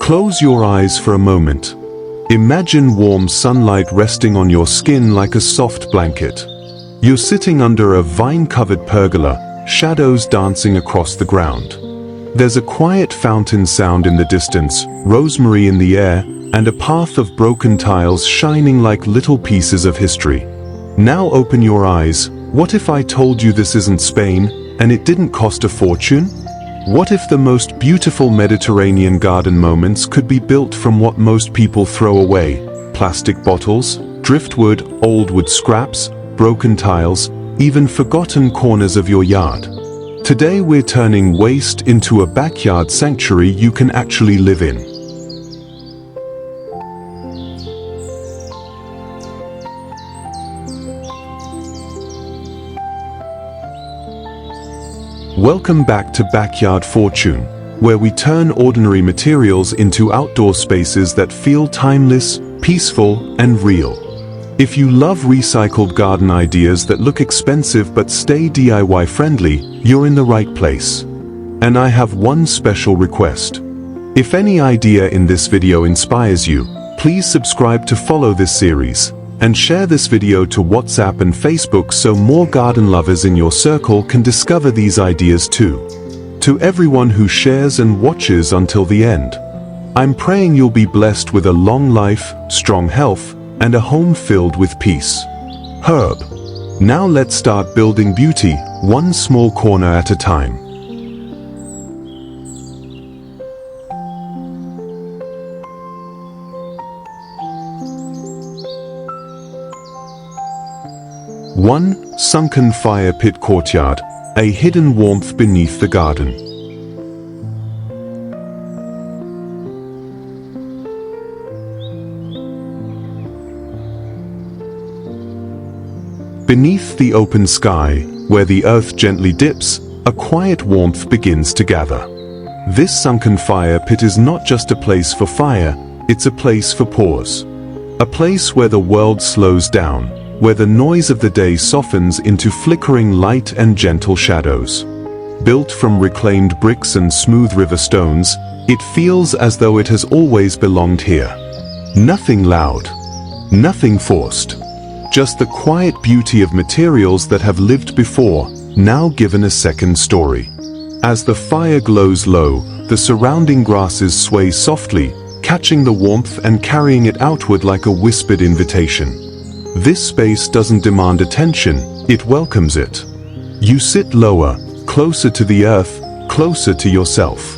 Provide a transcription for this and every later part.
Close your eyes for a moment. Imagine warm sunlight resting on your skin like a soft blanket. You're sitting under a vine-covered pergola, shadows dancing across the ground. There's a quiet fountain sound in the distance, rosemary in the air, and a path of broken tiles shining like little pieces of history. Now open your eyes. What if I told you this isn't Spain, and it didn't cost a fortune? What if the most beautiful Mediterranean garden moments could be built from what most people throw away? Plastic bottles, driftwood, old wood scraps, broken tiles, even forgotten corners of your yard. Today we're turning waste into a backyard sanctuary you can actually live in. Welcome back to Backyard Fortune, where we turn ordinary materials into outdoor spaces that feel timeless, peaceful, and real. If you love recycled garden ideas that look expensive but stay DIY friendly, you're in the right place. And I have one special request. If any idea in this video inspires you, please subscribe to follow this series, and share this video to WhatsApp and Facebook so more garden lovers in your circle can discover these ideas too. To everyone who shares and watches until the end, I'm praying you'll be blessed with a long life, strong health, and a home filled with peace. Herb. Now let's start building beauty, one small corner at a time. One sunken fire pit courtyard, a hidden warmth beneath the garden. Beneath the open sky, where the earth gently dips, a quiet warmth begins to gather. This sunken fire pit is not just a place for fire, it's a place for pause. A place where the world slows down, where the noise of the day softens into flickering light and gentle shadows. Built from reclaimed bricks and smooth river stones, it feels as though it has always belonged here. Nothing loud, nothing forced. Just the quiet beauty of materials that have lived before, now given a second story. As the fire glows low, the surrounding grasses sway softly, catching the warmth and carrying it outward like a whispered invitation. This space doesn't demand attention, it welcomes it. You sit lower, closer to the earth, closer to yourself.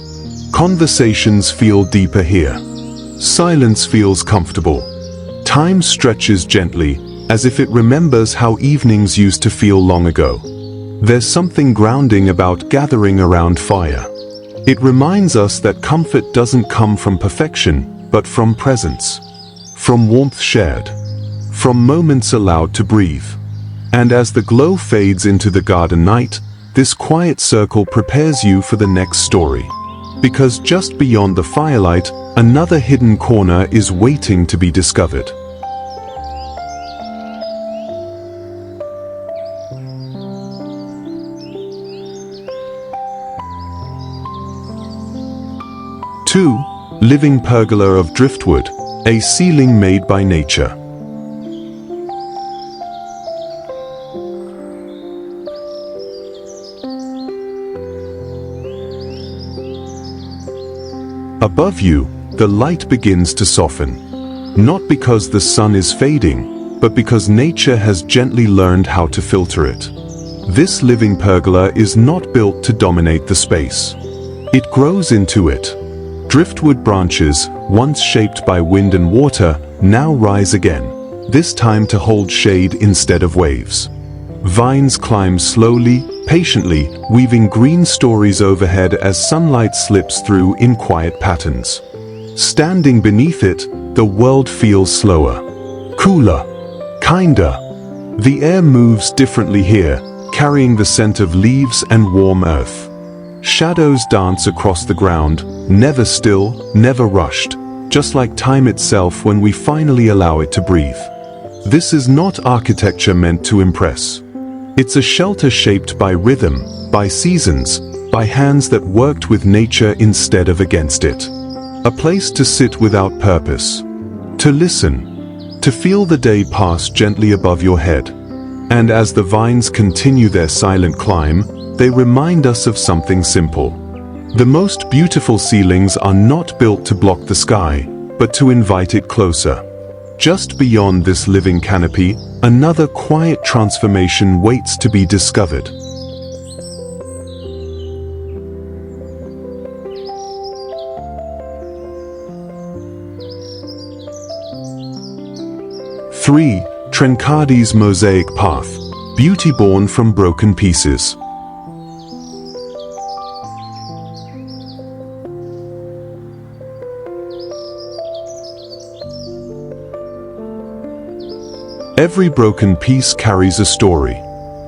Conversations feel deeper here. Silence feels comfortable. Time stretches gently, as if it remembers how evenings used to feel long ago. There's something grounding about gathering around fire. It reminds us that comfort doesn't come from perfection, but from presence. From warmth shared. From moments allowed to breathe. And as the glow fades into the garden night, this quiet circle prepares you for the next story. Because just beyond the firelight, another hidden corner is waiting to be discovered. Two, living pergola of driftwood, a ceiling made by nature. Above you, the light begins to soften. Not because the sun is fading, but because nature has gently learned how to filter it. This living pergola is not built to dominate the space. It grows into it. Driftwood branches, once shaped by wind and water, now rise again, this time to hold shade instead of waves. Vines climb slowly, patiently, weaving green stories overhead as sunlight slips through in quiet patterns. Standing beneath it, the world feels slower, cooler, kinder. The air moves differently here, carrying the scent of leaves and warm earth. Shadows dance across the ground, never still, never rushed, just like time itself when we finally allow it to breathe. This is not architecture meant to impress. It's a shelter shaped by rhythm, by seasons, by hands that worked with nature instead of against it. A place to sit without purpose. To listen. To feel the day pass gently above your head. And as the vines continue their silent climb, they remind us of something simple. The most beautiful ceilings are not built to block the sky, but to invite it closer. Just beyond this living canopy, another quiet transformation waits to be discovered. Three, Trencardi's mosaic path, beauty born from broken pieces. Every broken piece carries a story.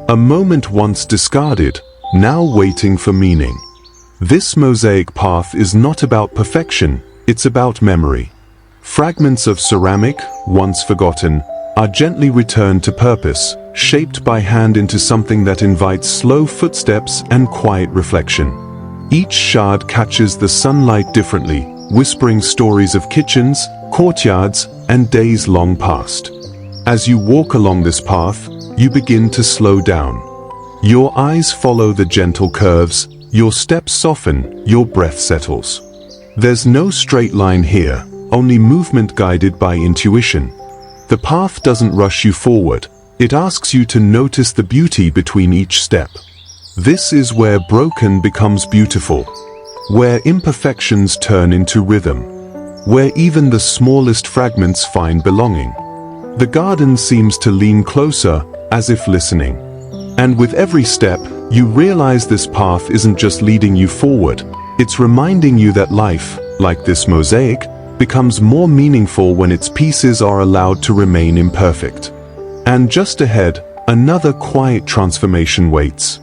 A moment once discarded, now waiting for meaning. This mosaic path is not about perfection, it's about memory. Fragments of ceramic, once forgotten, are gently returned to purpose, shaped by hand into something that invites slow footsteps and quiet reflection. Each shard catches the sunlight differently, whispering stories of kitchens, courtyards, and days long past. As you walk along this path, you begin to slow down. Your eyes follow the gentle curves, your steps soften, your breath settles. There's no straight line here, only movement guided by intuition. The path doesn't rush you forward, it asks you to notice the beauty between each step. This is where broken becomes beautiful, where imperfections turn into rhythm, where even the smallest fragments find belonging. The garden seems to lean closer, as if listening. And with every step, you realize this path isn't just leading you forward, it's reminding you that life, like this mosaic, becomes more meaningful when its pieces are allowed to remain imperfect. And just ahead, another quiet transformation waits.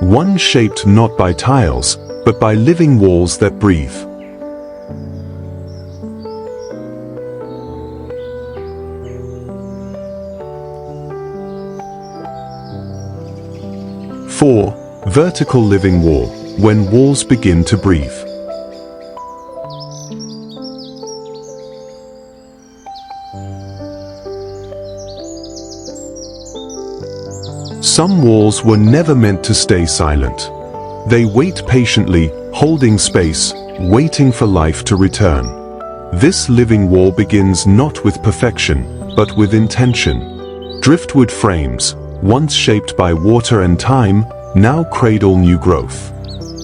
One shaped not by tiles, but by living walls that breathe. Four, vertical living wall, when walls begin to breathe. Some walls were never meant to stay silent. They wait patiently, holding space, waiting for life to return. This living wall begins not with perfection, but with intention. Driftwood frames, once shaped by water and time, now cradle new growth.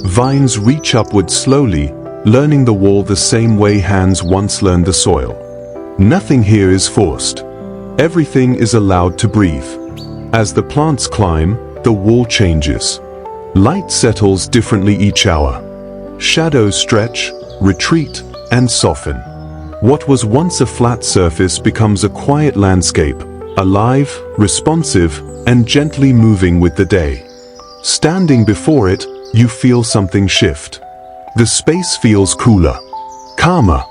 Vines reach upward slowly, learning the wall the same way hands once learned the soil. Nothing here is forced. Everything is allowed to breathe. As the plants climb, the wall changes. Light settles differently each hour. Shadows stretch, retreat, and soften. What was once a flat surface becomes a quiet landscape, alive, responsive, and gently moving with the day. Standing before it, you feel something shift. The space feels cooler, calmer,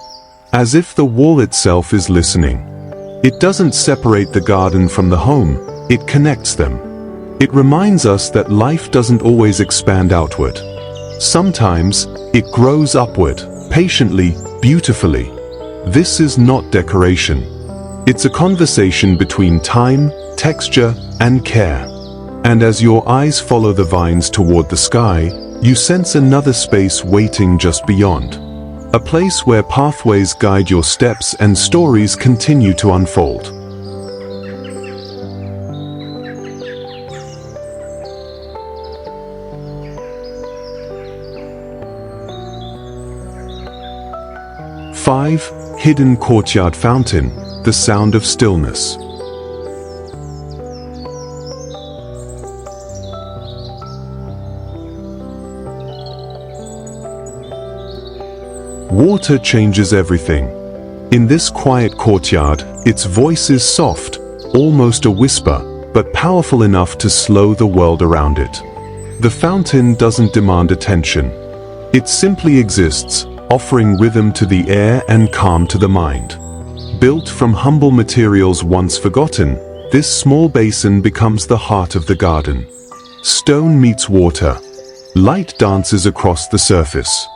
as if the wall itself is listening. It doesn't separate the garden from the home, it connects them. It reminds us that life doesn't always expand outward. Sometimes, it grows upward, patiently, beautifully. This is not decoration. It's a conversation between time, texture, and care. And as your eyes follow the vines toward the sky, you sense another space waiting just beyond. A place where pathways guide your steps and stories continue to unfold. Five, hidden courtyard fountain, the sound of stillness. Water changes everything. In this quiet courtyard, its voice is soft, almost a whisper, but powerful enough to slow the world around it. The fountain doesn't demand attention. It simply exists, offering rhythm to the air and calm to the mind. Built from humble materials once forgotten, this small basin becomes the heart of the garden. Stone meets water. Light dances across the surface.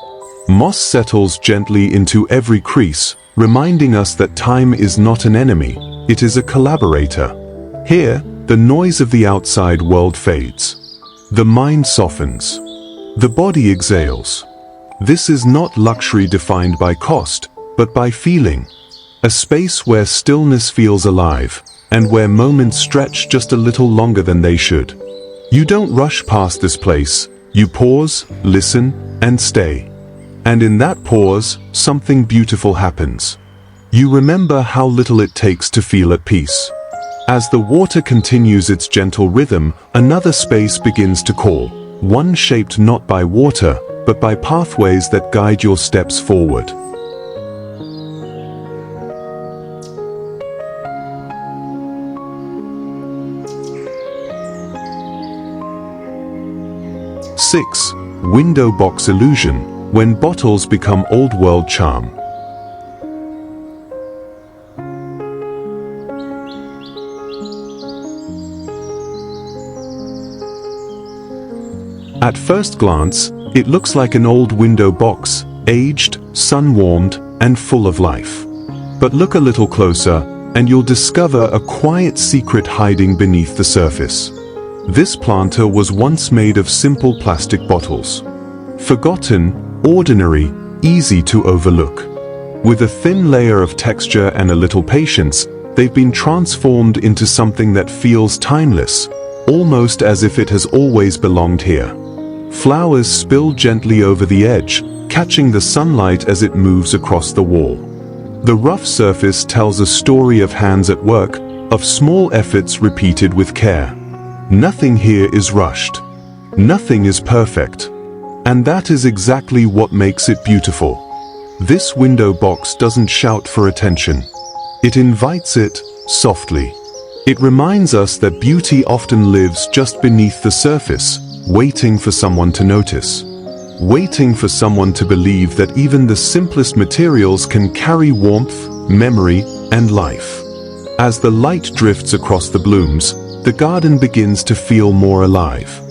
Moss settles gently into every crease, reminding us that time is not an enemy, it is a collaborator. Here, the noise of the outside world fades. The mind softens. The body exhales. This is not luxury defined by cost, but by feeling. A space where stillness feels alive, and where moments stretch just a little longer than they should. You don't rush past this place, you pause, listen, and stay. And in that pause, something beautiful happens. You remember how little it takes to feel at peace. As the water continues its gentle rhythm, another space begins to call, one shaped not by water, but by pathways that guide your steps forward. Six, window box illusion, when bottles become old-world charm. At first glance, it looks like an old window box, aged, sun-warmed, and full of life. But look a little closer, and you'll discover a quiet secret hiding beneath the surface. This planter was once made of simple plastic bottles. Forgotten, ordinary, easy to overlook. With a thin layer of texture and a little patience, they've been transformed into something that feels timeless, almost as if it has always belonged here. Flowers spill gently over the edge, catching the sunlight as it moves across the wall. The rough surface tells a story of hands at work, of small efforts repeated with care. Nothing here is rushed. Nothing is perfect. And that is exactly what makes it beautiful. This window box doesn't shout for attention. It invites it, softly. It reminds us that beauty often lives just beneath the surface, waiting for someone to notice. Waiting for someone to believe that even the simplest materials can carry warmth, memory, and life. As the light drifts across the blooms, the garden begins to feel more alive.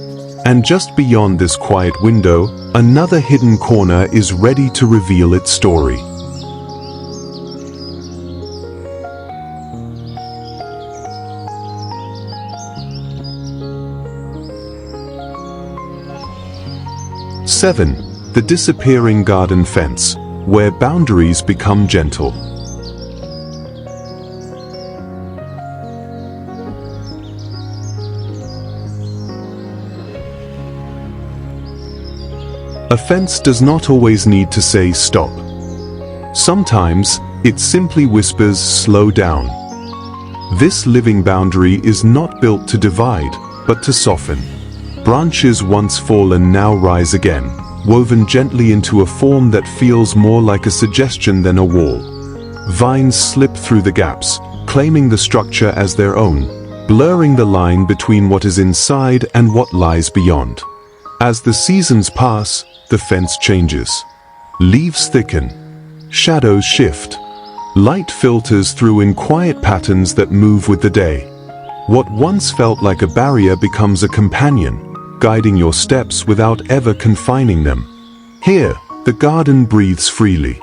And just beyond this quiet window, another hidden corner is ready to reveal its story. Seven, the disappearing garden fence, where boundaries become gentle. A fence does not always need to say stop. Sometimes, it simply whispers slow down. This living boundary is not built to divide, but to soften. Branches once fallen now rise again, woven gently into a form that feels more like a suggestion than a wall. Vines slip through the gaps, claiming the structure as their own, blurring the line between what is inside and what lies beyond. As the seasons pass, the fence changes. Leaves thicken. Shadows shift. Light filters through in quiet patterns that move with the day. What once felt like a barrier becomes a companion, guiding your steps without ever confining them. Here, the garden breathes freely.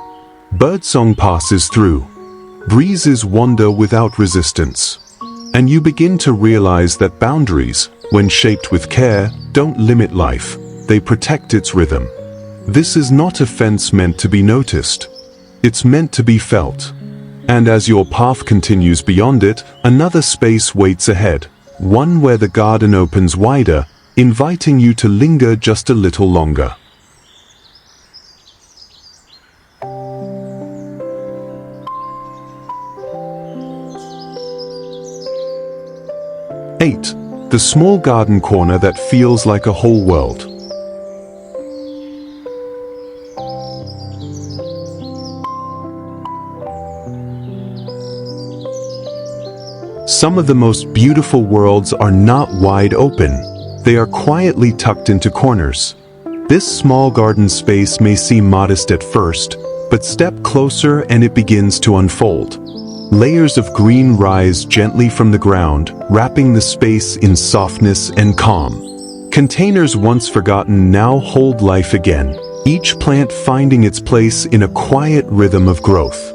Birdsong passes through. Breezes wander without resistance. And you begin to realize that boundaries, when shaped with care, don't limit life. They protect its rhythm. This is not a fence meant to be noticed. It's meant to be felt. And as your path continues beyond it, another space waits ahead, one where the garden opens wider, inviting you to linger just a little longer. Eight, the small garden corner that feels like a whole world. Some of the most beautiful worlds are not wide open. They are quietly tucked into corners. This small garden space may seem modest at first, but step closer and it begins to unfold. Layers of green rise gently from the ground, wrapping the space in softness and calm. Containers once forgotten now hold life again, each plant finding its place in a quiet rhythm of growth.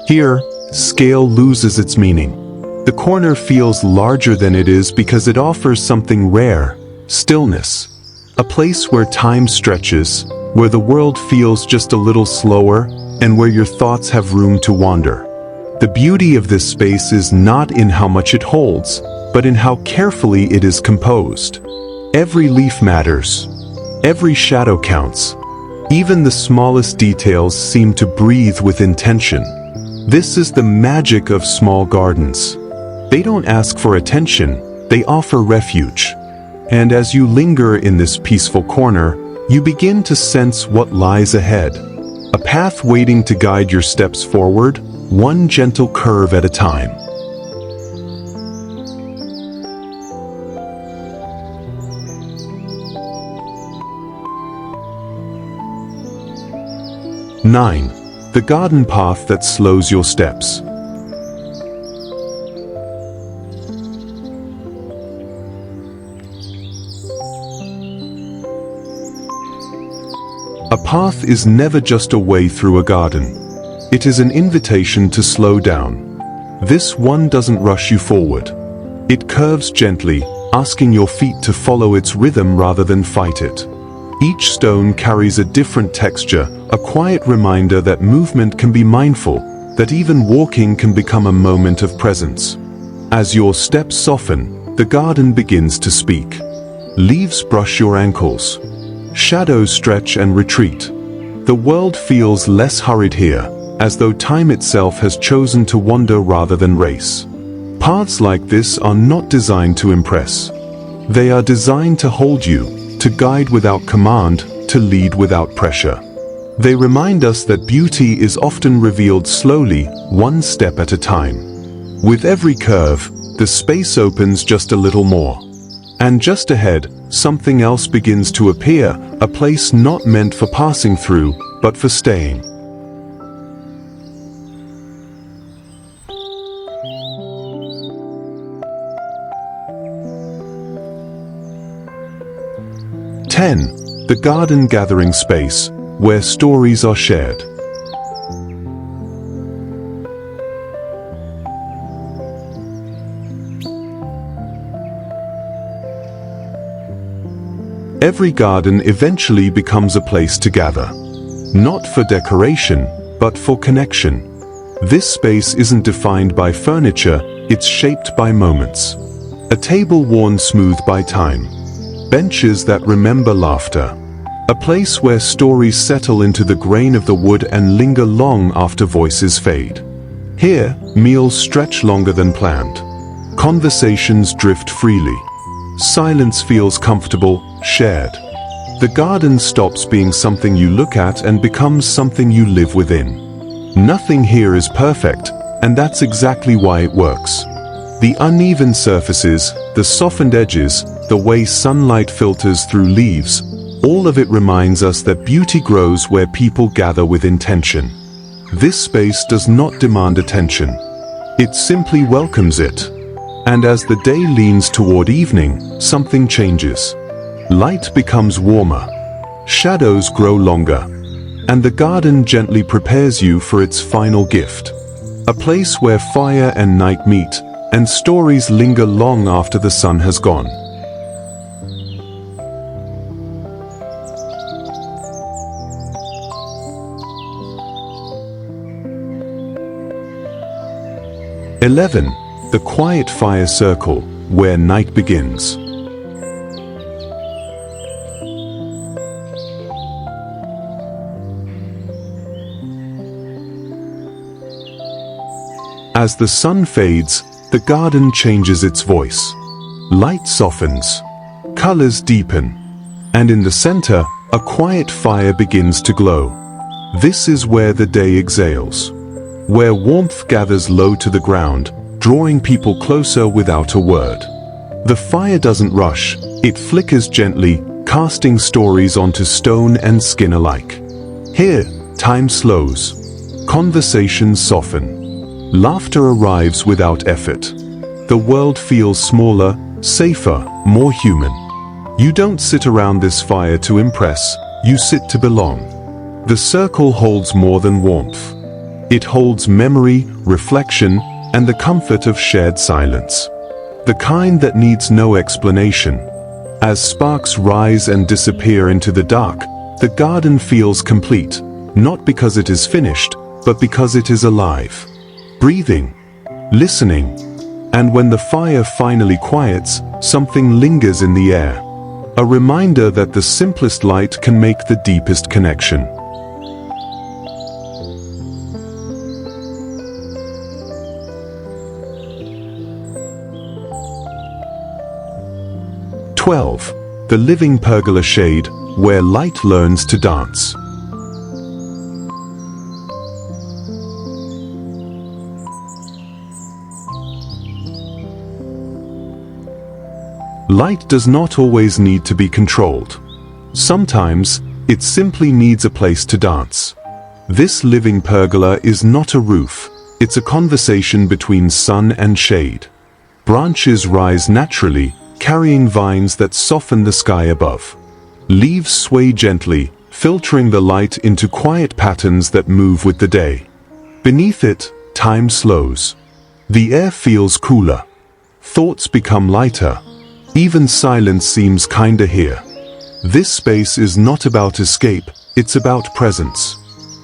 Here, scale loses its meaning. The corner feels larger than it is because it offers something rare: stillness. A place where time stretches, where the world feels just a little slower, and where your thoughts have room to wander. The beauty of this space is not in how much it holds, but in how carefully it is composed. Every leaf matters. Every shadow counts. Even the smallest details seem to breathe with intention. This is the magic of small gardens. They don't ask for attention, they offer refuge. And as you linger in this peaceful corner, you begin to sense what lies ahead. A path waiting to guide your steps forward, one gentle curve at a time. Nine, the garden path that slows your steps. A path is never just a way through a garden. It is an invitation to slow down. This one doesn't rush you forward. It curves gently, asking your feet to follow its rhythm rather than fight it. Each stone carries a different texture, a quiet reminder that movement can be mindful, that even walking can become a moment of presence. As your steps soften, the garden begins to speak. Leaves brush your ankles. Shadows stretch and retreat. The world feels less hurried here, as though time itself has chosen to wander rather than race. Paths like this are not designed to impress. They are designed to hold you, to guide without command, to lead without pressure. They remind us that beauty is often revealed slowly, one step at a time. With every curve, the space opens just a little more. And just ahead, something else begins to appear, a place not meant for passing through, but for staying. Ten, the garden gathering space, where stories are shared. Every garden eventually becomes a place to gather. Not for decoration, but for connection. This space isn't defined by furniture, it's shaped by moments. A table worn smooth by time. Benches that remember laughter. A place where stories settle into the grain of the wood and linger long after voices fade. Here, meals stretch longer than planned. Conversations drift freely. Silence feels comfortable, shared. The garden stops being something you look at and becomes something you live within. Nothing here is perfect, and that's exactly why it works. The uneven surfaces, the softened edges, the way sunlight filters through leaves, all of it reminds us that beauty grows where people gather with intention. This space does not demand attention. It simply welcomes it. And as the day leans toward evening, something changes. Light becomes warmer. Shadows grow longer. And the garden gently prepares you for its final gift. A place where fire and night meet, and stories linger long after the sun has gone. "11. The quiet fire circle, where night begins. As the sun fades, the garden changes its voice. Light softens, colors deepen, and in the center, a quiet fire begins to glow. This is where the day exhales, where warmth gathers low to the ground, drawing people closer without a word. The fire doesn't rush, it flickers gently, casting stories onto stone and skin alike. Here, time slows. Conversations soften. Laughter arrives without effort. The world feels smaller, safer, more human. You don't sit around this fire to impress, you sit to belong. The circle holds more than warmth. It holds memory, reflection, and the comfort of shared silence. The kind that needs no explanation. As sparks rise and disappear into the dark, the garden feels complete, not because it is finished, but because it is alive, breathing, listening. And when the fire finally quiets, something lingers in the air. A reminder that the simplest light can make the deepest connection. The living pergola shade, where light learns to dance. Light does not always need to be controlled. Sometimes, it simply needs a place to dance. This living pergola is not a roof, it's a conversation between sun and shade. Branches rise naturally, carrying vines that soften the sky above. Leaves sway gently, filtering the light into quiet patterns that move with the day. Beneath it, time slows. The air feels cooler. Thoughts become lighter. Even silence seems kinder here. This space is not about escape, it's about presence.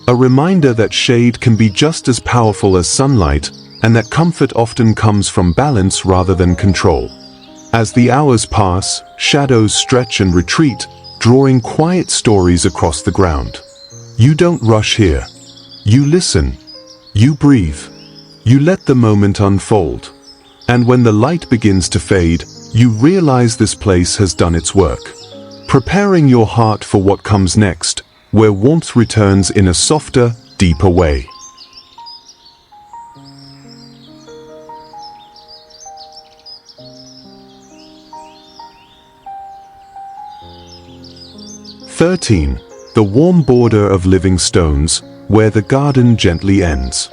A reminder that shade can be just as powerful as sunlight, and that comfort often comes from balance rather than control. As the hours pass, shadows stretch and retreat, drawing quiet stories across the ground. You don't rush here. You listen. You breathe. You let the moment unfold. And when the light begins to fade, you realize this place has done its work. Preparing your heart for what comes next, where warmth returns in a softer, deeper way. The warm border of living stones, where the garden gently ends.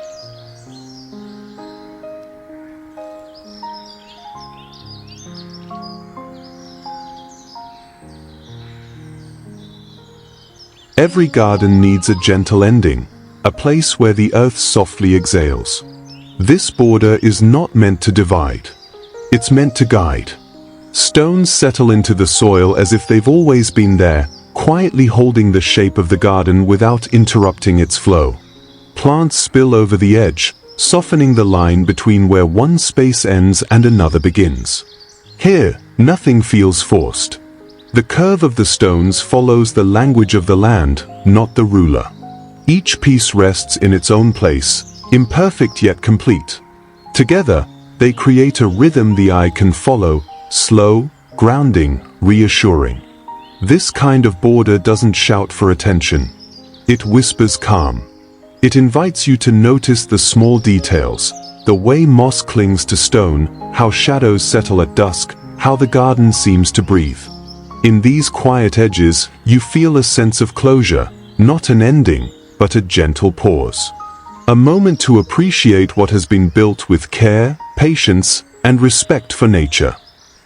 Every garden needs a gentle ending, a place where the earth softly exhales. This border is not meant to divide. It's meant to guide. Stones settle into the soil as if they've always been there, quietly holding the shape of the garden without interrupting its flow. Plants spill over the edge, softening the line between where one space ends and another begins. Here, nothing feels forced. The curve of the stones follows the language of the land, not the ruler. Each piece rests in its own place, imperfect yet complete. Together, they create a rhythm the eye can follow, slow, grounding, reassuring. This kind of border doesn't shout for attention. It whispers calm. It invites you to notice the small details, the way moss clings to stone, how shadows settle at dusk, how the garden seems to breathe. In these quiet edges, you feel a sense of closure, not an ending, but a gentle pause. A moment to appreciate what has been built with care, patience, and respect for nature.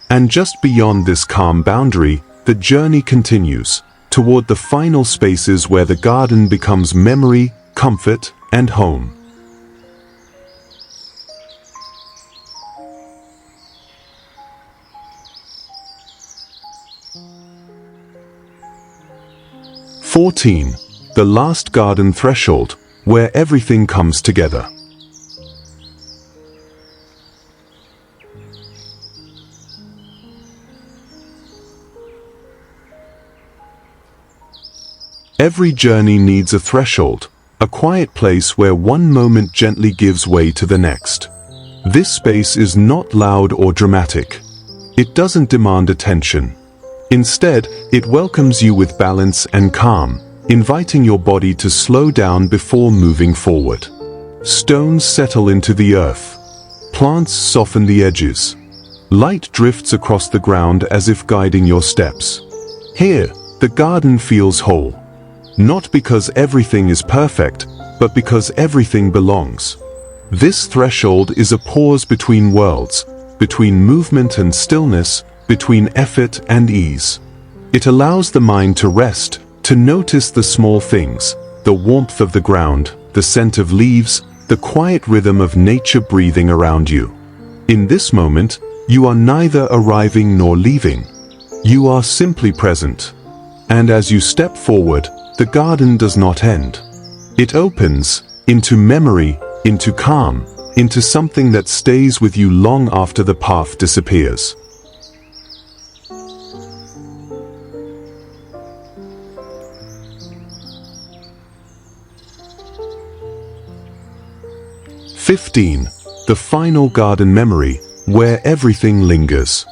And just beyond this calm boundary, the journey continues, toward the final spaces where the garden becomes memory, comfort, and home. The last garden threshold, where everything comes together. Every journey needs a threshold, a quiet place where one moment gently gives way to the next. This space is not loud or dramatic. It doesn't demand attention. Instead, it welcomes you with balance and calm, inviting your body to slow down before moving forward. Stones settle into the earth. Plants soften the edges. Light drifts across the ground as if guiding your steps. Here, the garden feels whole. Not because everything is perfect, but because everything belongs. This threshold is a pause between worlds, between movement and stillness, between effort and ease. It allows the mind to rest, to notice the small things, the warmth of the ground, the scent of leaves, the quiet rhythm of nature breathing around you. In this moment, you are neither arriving nor leaving. You are simply present. And as you step forward, the garden does not end. It opens into memory, into calm, into something that stays with you long after the path disappears. "15. The final garden memory, where everything lingers."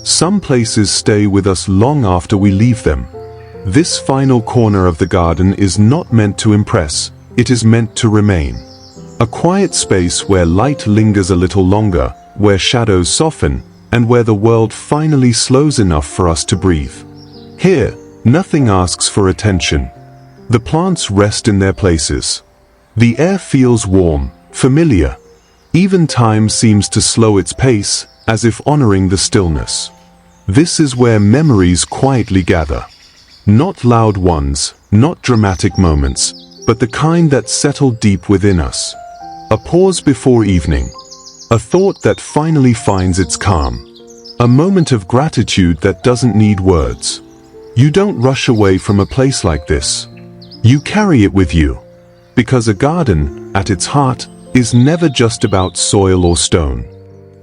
Some places stay with us long after we leave them. This final corner of the garden is not meant to impress, it is meant to remain. A quiet space where light lingers a little longer, where shadows soften, and where the world finally slows enough for us to breathe. Here, nothing asks for attention. The plants rest in their places. The air feels warm, familiar. Even time seems to slow its pace, as if honoring the stillness. This is where memories quietly gather. Not loud ones, not dramatic moments, but the kind that settle deep within us. A pause before evening. A thought that finally finds its calm. A moment of gratitude that doesn't need words. You don't rush away from a place like this. You carry it with you. Because a garden, at its heart, is never just about soil or stone.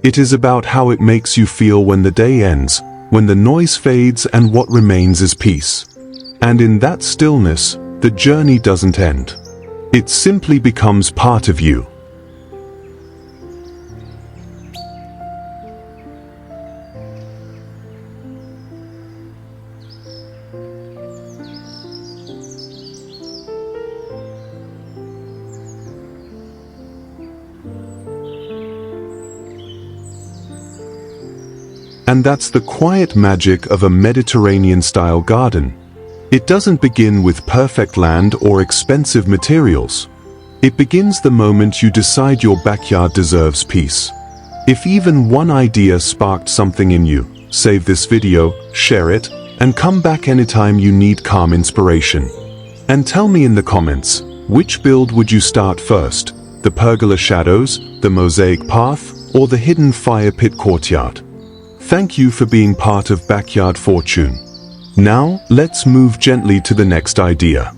It is about how it makes you feel when the day ends, when the noise fades and what remains is peace. And in that stillness, the journey doesn't end. It simply becomes part of you. And that's the quiet magic of a Mediterranean-style garden. It doesn't begin with perfect land or expensive materials. It begins the moment you decide your backyard deserves peace. If even one idea sparked something in you, save this video, share it, and come back anytime you need calm inspiration. And tell me in the comments, which build would you start first? The pergola shadows, the mosaic path, or the hidden fire pit courtyard? Thank you for being part of Backyard Fortune. Now, let's move gently to the next idea.